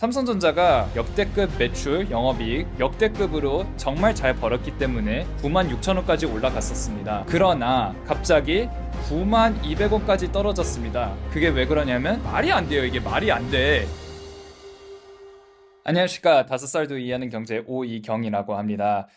삼성전자가 역대급 매출, 영업이익, 역대급으로 정말 잘 벌었기 때문에 96,000원까지 올라갔었습니다. 그러나 갑자기 92,000원까지 떨어졌습니다. 그게 왜 그러냐면 말이 안 돼요. 이게 말이 안 돼. 안녕하십니까. 5살도 이해하는 경제 오이경이라고 합니다.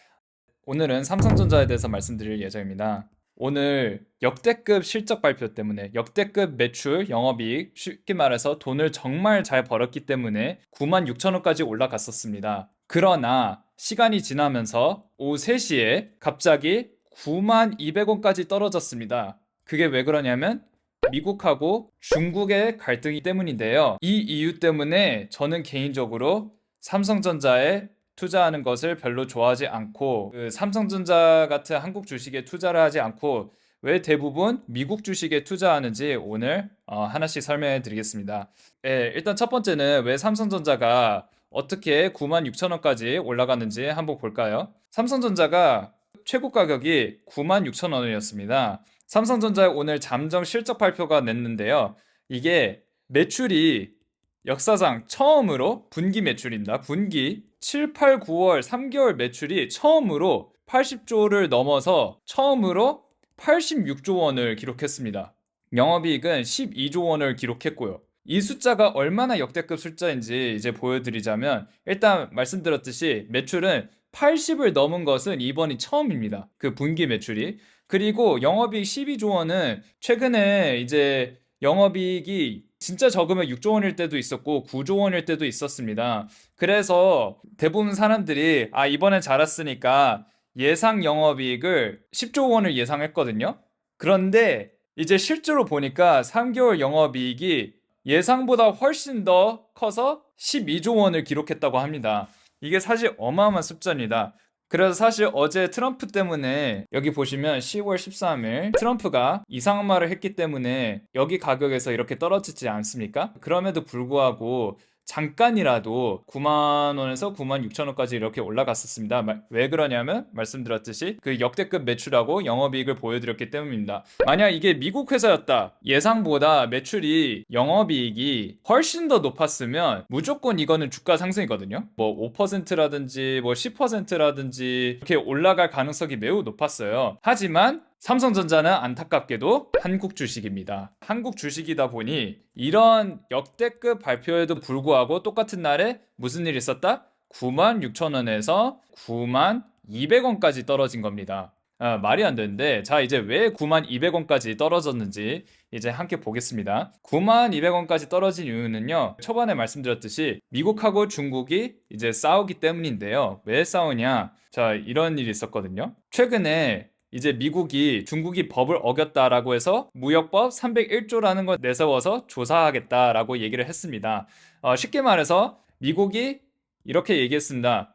오늘은 삼성전자에 대해서 말씀드릴 예정입니다. 오늘 역대급 실적 발표 때문에 역대급 매출, 영업이익, 쉽게 말해서 돈을 정말 잘 벌었기 때문에 96,000원까지 올라갔었습니다. 그러나 시간이 지나면서 오후 3시에 갑자기 92,000원까지 떨어졌습니다. 그게 왜 그러냐면 미국하고 중국의 갈등이 때문인데요. 이 이유 때문에 저는 개인적으로 삼성전자에 투자하는 것을 별로 좋아하지 않고 삼성전자 같은 한국 주식에 투자를 하지 않고 왜 대부분 미국 주식에 투자하는지 오늘 하나씩 설명해 드리겠습니다. 일단 첫 번째는 왜 삼성전자가 어떻게 96,000원까지 올라갔는지 한번 볼까요? 삼성전자가 최고 가격이 96,000원이었습니다. 삼성전자의 오늘 잠정 실적 발표가 냈는데요. 이게 매출이 역사상 처음으로 분기 매출입니다. 분기 7, 8, 9월 3개월 매출이 처음으로 80조를 넘어서 처음으로 86조 원을 기록했습니다. 영업이익은 12조 원을 기록했고요. 이 숫자가 얼마나 역대급 숫자인지 이제 보여드리자면 일단 말씀드렸듯이 매출은 80을 넘은 것은 이번이 처음입니다. 그 분기 매출이. 그리고 영업이익 12조 원은 최근에 이제 영업이익이 진짜 적으면 6조 원일 때도 있었고 9조 원일 때도 있었습니다. 그래서 대부분 사람들이 이번엔 잘했으니까 예상 영업이익을 10조 원을 예상했거든요. 그런데 이제 실제로 보니까 3개월 영업이익이 예상보다 훨씬 더 커서 12조 원을 기록했다고 합니다. 이게 사실 어마어마한 숫자입니다. 그래서 사실 어제 트럼프 때문에 여기 보시면 10월 13일 트럼프가 이상한 말을 했기 때문에 여기 가격에서 이렇게 떨어지지 않습니까? 그럼에도 불구하고 잠깐이라도 9만 원에서 96,000원까지 이렇게 올라갔었습니다. 왜 그러냐면 말씀드렸듯이 그 역대급 매출하고 영업이익을 보여드렸기 때문입니다. 만약 이게 미국 회사였다, 예상보다 매출이 영업이익이 훨씬 더 높았으면 무조건 이거는 주가 상승이거든요. 뭐 5%라든지 뭐 10%라든지 이렇게 올라갈 가능성이 매우 높았어요. 하지만 삼성전자는 안타깝게도 한국 주식입니다. 한국 주식이다 보니 이런 역대급 발표에도 불구하고 똑같은 날에 무슨 일이 있었다? 96,000원에서 92,200원까지 떨어진 겁니다. 말이 안 되는데, 자, 이제 왜 92,200원까지 떨어졌는지 이제 함께 보겠습니다. 92,200원까지 떨어진 이유는요, 초반에 말씀드렸듯이 미국하고 중국이 이제 싸우기 때문인데요. 왜 싸우냐? 자, 이런 일이 있었거든요. 최근에 이제 미국이 중국이 법을 어겼다라고 해서 무역법 301조라는 걸 내세워서 조사하겠다라고 얘기를 했습니다. 쉽게 말해서 미국이 이렇게 얘기했습니다.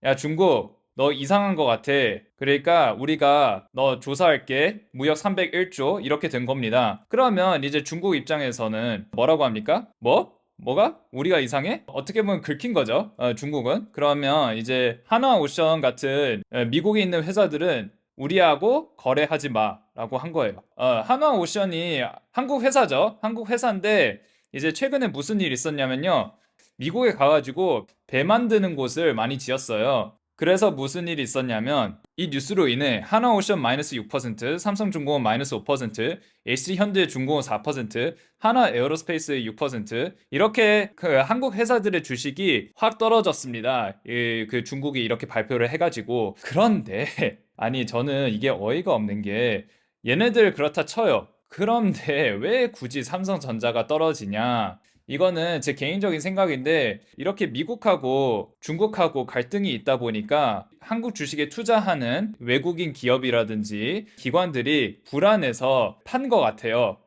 야, 중국, 너 이상한 거 같아. 그러니까 우리가 너 조사할게. 무역 301조 이렇게 된 겁니다. 그러면 이제 중국 입장에서는 뭐라고 합니까? 뭐가? 우리가 이상해? 어떻게 보면 긁힌 거죠. 중국은. 그러면 이제 하나오션 같은 미국에 있는 회사들은 우리하고 거래하지 마라고 한 거예요. 하나오션이 한국 회사죠. 한국 회사인데 이제 최근에 무슨 일이 있었냐면요. 미국에 가가지고 배 만드는 곳을 많이 지었어요. 그래서 무슨 일이 있었냐면 이 뉴스로 인해 하나오션 마이너스 6%, 삼성중공업 마이너스 5%, HC현대중공업 4%, 하나에어로스페이스 6% 이렇게 그 한국 회사들의 주식이 확 떨어졌습니다. 그 중국이 이렇게 발표를 해가지고. 그런데 아니 저는 이게 어이가 없는 게 얘네들 그렇다 쳐요. 그런데 왜 굳이 삼성전자가 떨어지냐? 이거는 제 개인적인 생각인데 이렇게 미국하고 중국하고 갈등이 있다 보니까 한국 주식에 투자하는 외국인 기업이라든지 기관들이 불안해서 판 것 같아요.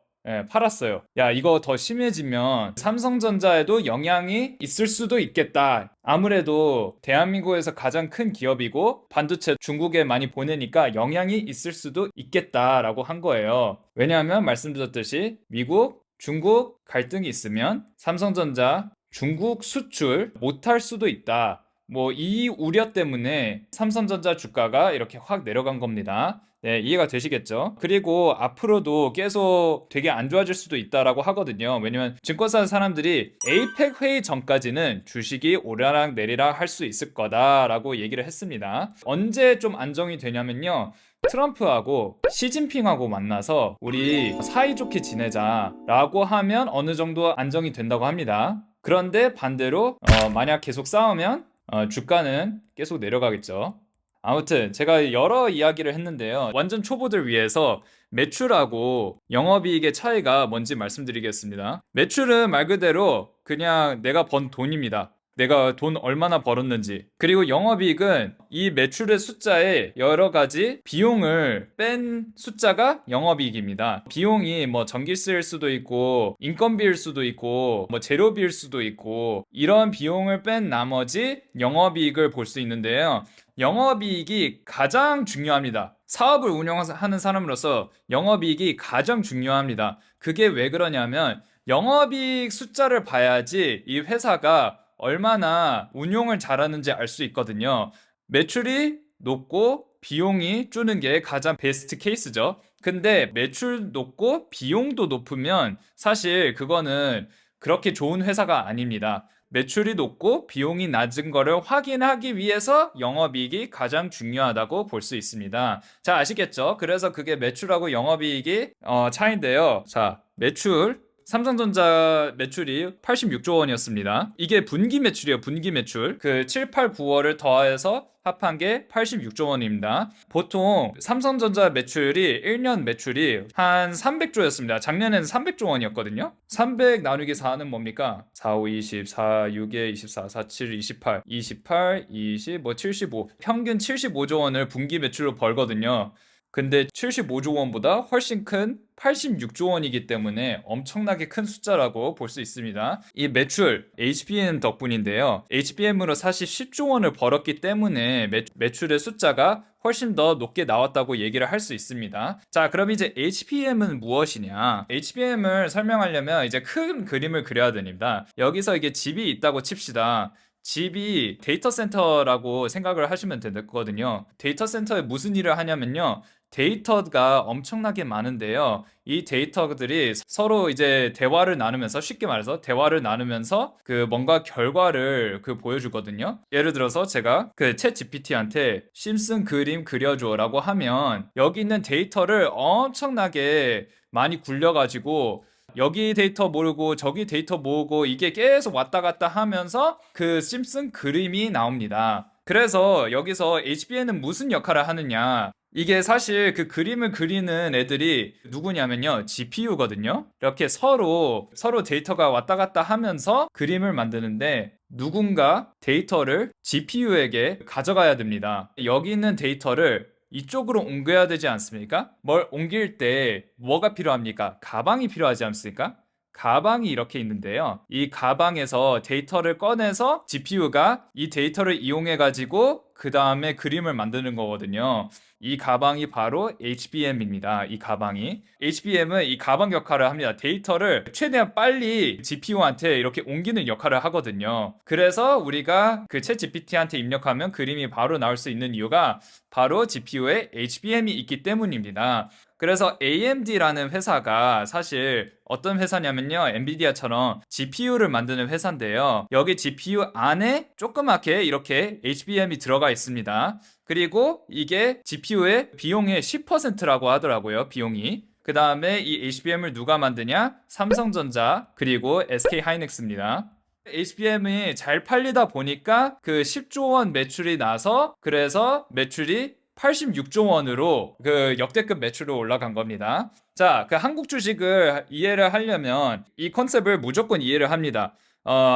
팔았어요. 야, 이거 더 심해지면 삼성전자에도 영향이 있을 수도 있겠다. 아무래도 대한민국에서 가장 큰 기업이고 반도체 중국에 많이 보내니까 영향이 있을 수도 있겠다라고 한 거예요. 왜냐하면 말씀드렸듯이 미국, 중국 갈등이 있으면 삼성전자 중국 수출 못할 수도 있다. 뭐 이 우려 때문에 삼성전자 주가가 이렇게 확 내려간 겁니다. 네, 이해가 되시겠죠? 그리고 앞으로도 계속 되게 안 좋아질 수도 있다라고 하거든요. 왜냐면 증권사 사람들이 에이펙 회의 전까지는 주식이 오르락 내리락 할 수 있을 거다라고 얘기를 했습니다. 언제 좀 안정이 되냐면요. 트럼프하고 시진핑하고 만나서 우리 사이좋게 지내자라고 하면 어느 정도 안정이 된다고 합니다. 그런데 반대로 만약 계속 싸우면 주가는 계속 내려가겠죠. 아무튼 제가 여러 이야기를 했는데요. 완전 초보들 위해서 매출하고 영업이익의 차이가 뭔지 말씀드리겠습니다. 매출은 말 그대로 그냥 내가 번 돈입니다. 내가 돈 얼마나 벌었는지. 그리고 영업이익은 이 매출의 숫자에 여러 가지 비용을 뺀 숫자가 영업이익입니다. 비용이 뭐 전기세일 수도 있고 인건비일 수도 있고 뭐 재료비일 수도 있고 이런 비용을 뺀 나머지 영업이익을 볼 수 있는데요. 영업이익이 가장 중요합니다. 사업을 운영하는 사람으로서 영업이익이 가장 중요합니다. 그게 왜 그러냐면 영업이익 숫자를 봐야지 이 회사가 얼마나 운용을 잘하는지 알 수 있거든요. 매출이 높고 비용이 주는 게 가장 베스트 케이스죠. 근데 매출 높고 비용도 높으면 사실 그거는 그렇게 좋은 회사가 아닙니다. 매출이 높고 비용이 낮은 거를 확인하기 위해서 영업이익이 가장 중요하다고 볼 수 있습니다. 자, 아시겠죠? 그래서 그게 매출하고 영업이익이 차인데요. 자, 매출 삼성전자 매출이 86조 원이었습니다. 이게 분기 매출이에요. 분기 매출. 그 7, 8, 9월을 더해서 합한 게 86조 원입니다. 보통 삼성전자 매출이 1년 매출이 한 300조였습니다. 작년에는 300조 원이었거든요. 300 나누기 4는 뭡니까? 4, 5, 20, 4, 6에 24, 4, 7, 28, 28, 20, 뭐 75. 평균 75조 원을 분기 매출로 벌거든요. 근데 75조 원보다 훨씬 큰 86조 원이기 때문에 엄청나게 큰 숫자라고 볼 수 있습니다. 이 매출 HBM 덕분인데요. HBM으로 사실 10조 원을 벌었기 때문에 매출의 숫자가 훨씬 더 높게 나왔다고 얘기를 할 수 있습니다. 자, 그럼 이제 HBM은 무엇이냐? HBM을 설명하려면 이제 큰 그림을 그려야 됩니다. 여기서 이게 집이 있다고 칩시다. 집이 데이터 센터라고 생각을 하시면 되거든요. 데이터 센터에 무슨 일을 하냐면요. 데이터가 엄청나게 많은데요. 이 데이터들이 서로 이제 대화를 나누면서 쉽게 말해서 대화를 나누면서 그 뭔가 결과를 보여주거든요. 예를 들어서 제가 그 챗 GPT한테 심슨 그림 그려줘라고 하면 여기 있는 데이터를 엄청나게 많이 굴려가지고 여기 데이터 모르고 저기 데이터 모으고 이게 계속 왔다 갔다 하면서 그 심슨 그림이 나옵니다. 그래서 여기서 HBM은 무슨 역할을 하느냐? 이게 사실 그 그림을 그리는 애들이 누구냐면요. GPU거든요. 이렇게 서로 데이터가 왔다 갔다 하면서 그림을 만드는데 누군가 데이터를 GPU에게 가져가야 됩니다. 여기 있는 데이터를 이쪽으로 옮겨야 되지 않습니까? 뭘 옮길 때 뭐가 필요합니까? 가방이 필요하지 않습니까? 가방이 이렇게 있는데요. 이 가방에서 데이터를 꺼내서 GPU가 이 데이터를 이용해 가지고 그 다음에 그림을 만드는 거거든요. 이 가방이 바로 HBM입니다. 이 가방이. HBM은 이 가방 역할을 합니다. 데이터를 최대한 빨리 GPU한테 이렇게 옮기는 역할을 하거든요. 그래서 우리가 그 챗 GPT한테 입력하면 그림이 바로 나올 수 있는 이유가 바로 GPU에 HBM이 있기 때문입니다. 그래서 AMD라는 회사가 사실 어떤 회사냐면요. 엔비디아처럼 GPU를 만드는 회사인데요. 여기 GPU 안에 조그맣게 이렇게 HBM이 들어가 있습니다. 그리고 이게 GPU의 비용의 10%라고 하더라고요. 비용이. 그 다음에 이 HBM을 누가 만드냐? 삼성전자 그리고 SK하이닉스입니다. HBM이 잘 팔리다 보니까 그 10조 원 매출이 나서 그래서 매출이 86조 원으로 그 역대급 매출로 올라간 겁니다. 자, 그 한국 주식을 이해를 하려면 이 컨셉을 무조건 이해를 합니다.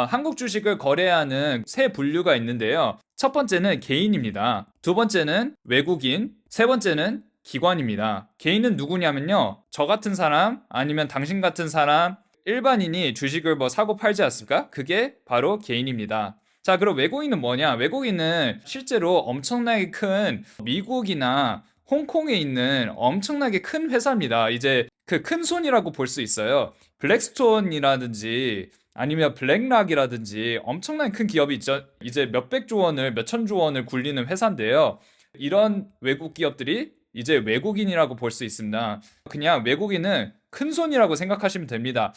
한국 주식을 거래하는 세 분류가 있는데요. 첫 번째는 개인입니다. 두 번째는 외국인, 세 번째는 기관입니다. 개인은 누구냐면요. 저 같은 사람, 아니면 당신 같은 사람, 일반인이 주식을 뭐 사고 팔지 않습니까? 그게 바로 개인입니다. 자, 그럼 외국인은 뭐냐? 외국인은 실제로 엄청나게 큰 미국이나 홍콩에 있는 엄청나게 큰 회사입니다. 이제 그 큰 손이라고 볼 수 있어요. 블랙스톤이라든지 아니면 블랙락이라든지 엄청난 큰 기업이 있죠. 이제 몇백조 원을, 몇천조 원을 굴리는 회사인데요. 이런 외국 기업들이 이제 외국인이라고 볼 수 있습니다. 그냥 외국인은 큰 손이라고 생각하시면 됩니다.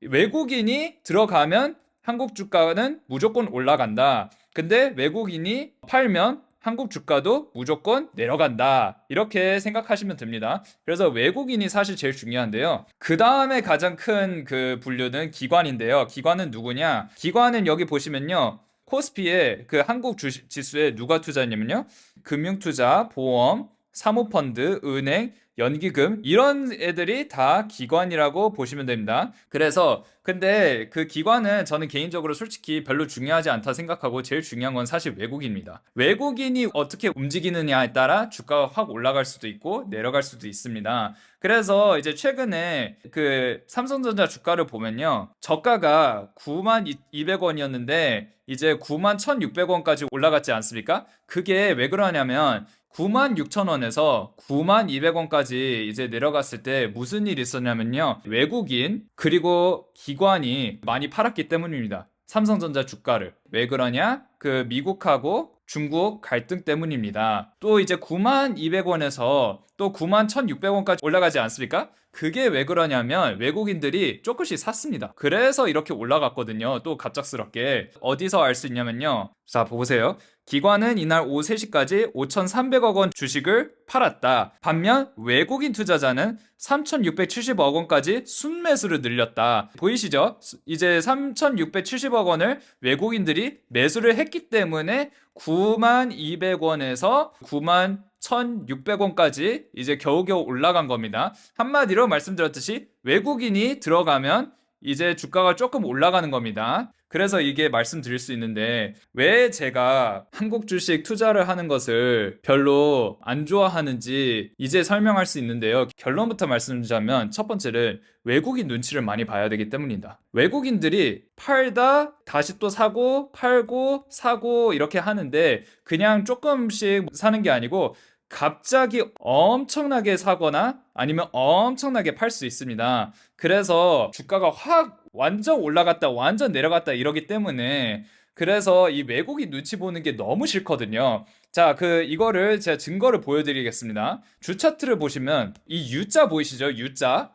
외국인이 들어가면 한국 주가는 무조건 올라간다. 근데 외국인이 팔면 한국 주가도 무조건 내려간다. 이렇게 생각하시면 됩니다. 그래서 외국인이 사실 제일 중요한데요. 그 다음에 가장 큰 그 분류는 기관인데요. 기관은 누구냐? 기관은 여기 보시면요. 코스피에 그 한국 주식 지수에 누가 투자했냐면요. 금융투자, 보험, 사모펀드, 은행, 연기금 이런 애들이 다 기관이라고 보시면 됩니다. 그래서 근데 그 기관은 저는 개인적으로 솔직히 별로 중요하지 않다 생각하고 제일 중요한 건 사실 외국인입니다. 외국인이 어떻게 움직이느냐에 따라 주가가 확 올라갈 수도 있고 내려갈 수도 있습니다. 그래서 이제 최근에 그 삼성전자 주가를 보면요. 저가가 92,200원이었는데 이제 91,600원까지 올라갔지 않습니까? 그게 왜 그러냐면 96,000원에서 92,200원까지 이제 내려갔을 때 무슨 일이 있었냐면요. 외국인 그리고 기관이 많이 팔았기 때문입니다. 삼성전자 주가를. 왜 그러냐? 그 미국하고 중국 갈등 때문입니다. 또 이제 92,200원에서 또 91,600원까지 올라가지 않습니까? 그게 왜 그러냐면 외국인들이 조금씩 샀습니다. 그래서 이렇게 올라갔거든요. 또 갑작스럽게. 어디서 알 수 있냐면요. 자, 보세요. 기관은 이날 오후 3시까지 5,300억 원 주식을 팔았다. 반면 외국인 투자자는 3,670억 원까지 순매수를 늘렸다. 보이시죠? 이제 3,670억 원을 외국인들이 매수를 했기 때문에 92,200원에서 91,600원까지 이제 겨우겨우 올라간 겁니다. 한마디로 말씀드렸듯이 외국인이 들어가면 이제 주가가 조금 올라가는 겁니다. 그래서 이게 말씀드릴 수 있는데 왜 제가 한국 주식 투자를 하는 것을 별로 안 좋아하는지 이제 설명할 수 있는데요. 결론부터 말씀드리자면 첫 번째는 외국인 눈치를 많이 봐야 되기 때문이다. 외국인들이 팔다 다시 또 사고 팔고 사고 이렇게 하는데 그냥 조금씩 사는 게 아니고 갑자기 엄청나게 사거나 아니면 엄청나게 팔 수 있습니다. 그래서 주가가 확 완전 올라갔다 완전 내려갔다 이러기 때문에 그래서 이 외국인 눈치 보는 게 너무 싫거든요. 자, 이거를 제가 증거를 보여드리겠습니다. 주 차트를 보시면 이 U자 보이시죠? U자.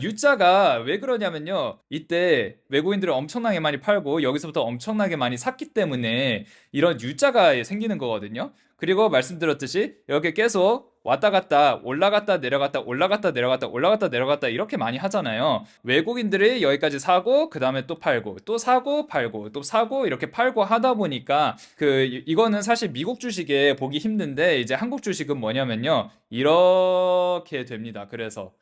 U자가 왜 그러냐면요. 이때 외국인들을 엄청나게 많이 팔고 여기서부터 엄청나게 많이 샀기 때문에 이런 U자가 생기는 거거든요. 그리고 말씀드렸듯이 이렇게 계속 왔다 갔다 올라갔다 내려갔다 올라갔다 내려갔다 올라갔다 내려갔다 이렇게 많이 하잖아요. 외국인들이 여기까지 사고 그 다음에 또 팔고 또 사고 팔고 또 사고 이렇게 팔고 하다 보니까 이거는 사실 미국 주식에 보기 힘든데 이제 한국 주식은 뭐냐면요. 이렇게 됩니다.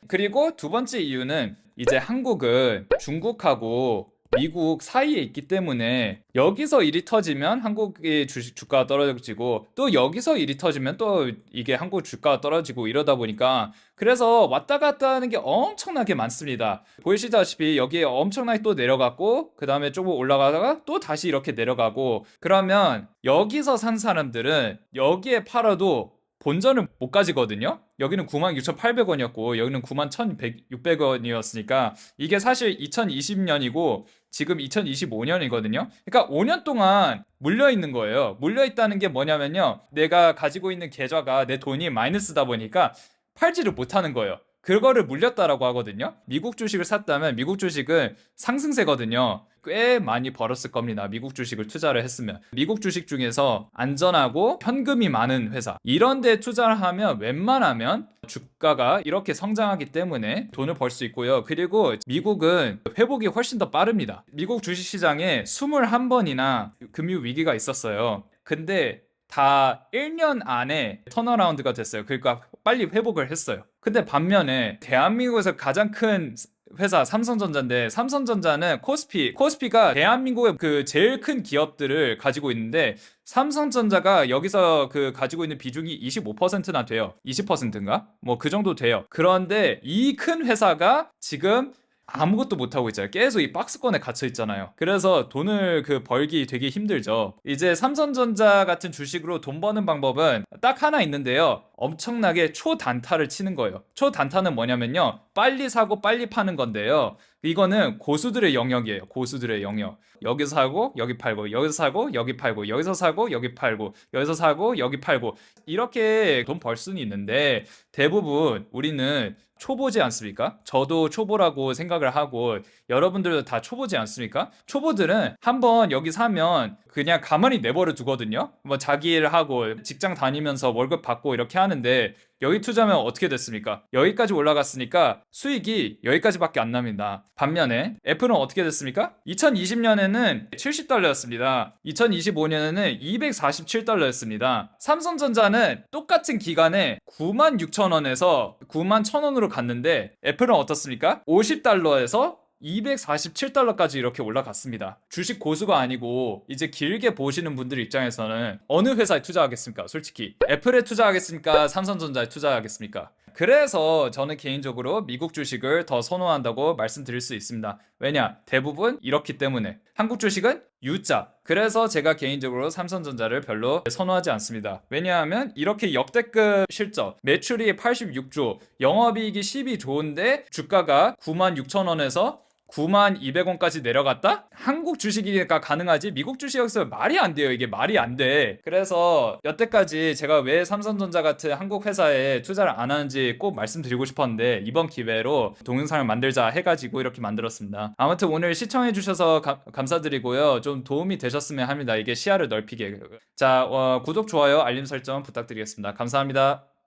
그리고 두 번째 이유는 이제 한국은 중국하고 미국 사이에 있기 때문에 여기서 일이 터지면 한국의 주가가 떨어지고 또 여기서 일이 터지면 또 이게 한국 주가가 떨어지고 이러다 보니까 그래서 왔다 갔다 하는 게 엄청나게 많습니다. 보이시다시피 여기에 엄청나게 또 내려갔고 그 다음에 조금 올라가다가 또 다시 이렇게 내려가고 그러면 여기서 산 사람들은 여기에 팔아도 본전을 못 가지거든요. 여기는 96,800원이었고 여기는 91,600원이었으니까 이게 사실 2020년이고 지금 2025년이거든요. 그러니까 5년 동안 물려 있는 거예요. 물려 있다는 게 뭐냐면요. 내가 가지고 있는 계좌가 내 돈이 마이너스다 보니까 팔지를 못하는 거예요. 그거를 물렸다라고 하거든요. 미국 주식을 샀다면 미국 주식은 상승세거든요. 꽤 많이 벌었을 겁니다. 미국 주식을 투자를 했으면. 미국 주식 중에서 안전하고 현금이 많은 회사. 이런 데 투자를 하면 웬만하면 주가가 이렇게 성장하기 때문에 돈을 벌 수 있고요. 그리고 미국은 회복이 훨씬 더 빠릅니다. 미국 주식 시장에 21번이나 금융 위기가 있었어요. 근데 다 1년 안에 턴어라운드가 됐어요. 그러니까 빨리 회복을 했어요. 근데 반면에 대한민국에서 가장 큰 회사 삼성전자인데 삼성전자는 코스피가 대한민국의 그 제일 큰 기업들을 가지고 있는데 삼성전자가 여기서 그 가지고 있는 비중이 25%나 돼요. 20%인가? 뭐 그 정도 돼요. 그런데 이 큰 회사가 지금 아무것도 못하고 있잖아요. 계속 이 박스권에 갇혀 있잖아요. 그래서 돈을 벌기 되게 힘들죠. 이제 삼성전자 같은 주식으로 돈 버는 방법은 딱 하나 있는데요. 엄청나게 초단타를 치는 거예요. 초단타는 뭐냐면요. 빨리 사고 빨리 파는 건데요. 이거는 고수들의 영역이에요. 고수들의 영역. 여기서 사고 여기 팔고, 여기서 사고 여기 팔고, 여기서 사고 여기 팔고, 여기서 사고 여기 팔고, 이렇게 돈 벌 수는 있는데 대부분 우리는 초보지 않습니까? 저도 초보라고 생각을 하고 여러분들도 다 초보지 않습니까? 초보들은 한번 여기 사면 그냥 가만히 내버려 두거든요. 뭐 자기 일 하고 직장 다니면서 월급 받고 이렇게 하는데, 여기 투자하면 어떻게 됐습니까? 여기까지 올라갔으니까 수익이 여기까지밖에 안 납니다. 반면에 애플은 어떻게 됐습니까? 2020년에는 $70였습니다. 2025년에는 $247였습니다. 삼성전자는 똑같은 기간에 96,000원에서 91,000원으로 갔는데 애플은 어떻습니까? $50에서 $247까지 이렇게 올라갔습니다. 주식 고수가 아니고 이제 길게 보시는 분들 입장에서는 어느 회사에 투자하겠습니까? 솔직히 애플에 투자하겠습니까? 삼성전자에 투자하겠습니까? 그래서 저는 개인적으로 미국 주식을 더 선호한다고 말씀드릴 수 있습니다. 왜냐? 대부분 이렇기 때문에. 한국 주식은 U자. 그래서 제가 개인적으로 삼성전자를 별로 선호하지 않습니다. 왜냐하면 이렇게 역대급 실적, 매출이 86조, 영업이익이 12조인데 주가가 96,000원에서 96,200원까지 내려갔다? 한국 주식이니까 가능하지 미국 주식에서 말이 안 돼요. 이게 말이 안 돼. 그래서 여태까지 제가 왜 삼성전자 같은 한국 회사에 투자를 안 하는지 꼭 말씀드리고 싶었는데, 이번 기회로 동영상을 만들자 해가지고 이렇게 만들었습니다. 아무튼 오늘 시청해주셔서 감사드리고요. 좀 도움이 되셨으면 합니다. 이게 시야를 넓히게. 자, 구독, 좋아요, 알림 설정 부탁드리겠습니다. 감사합니다.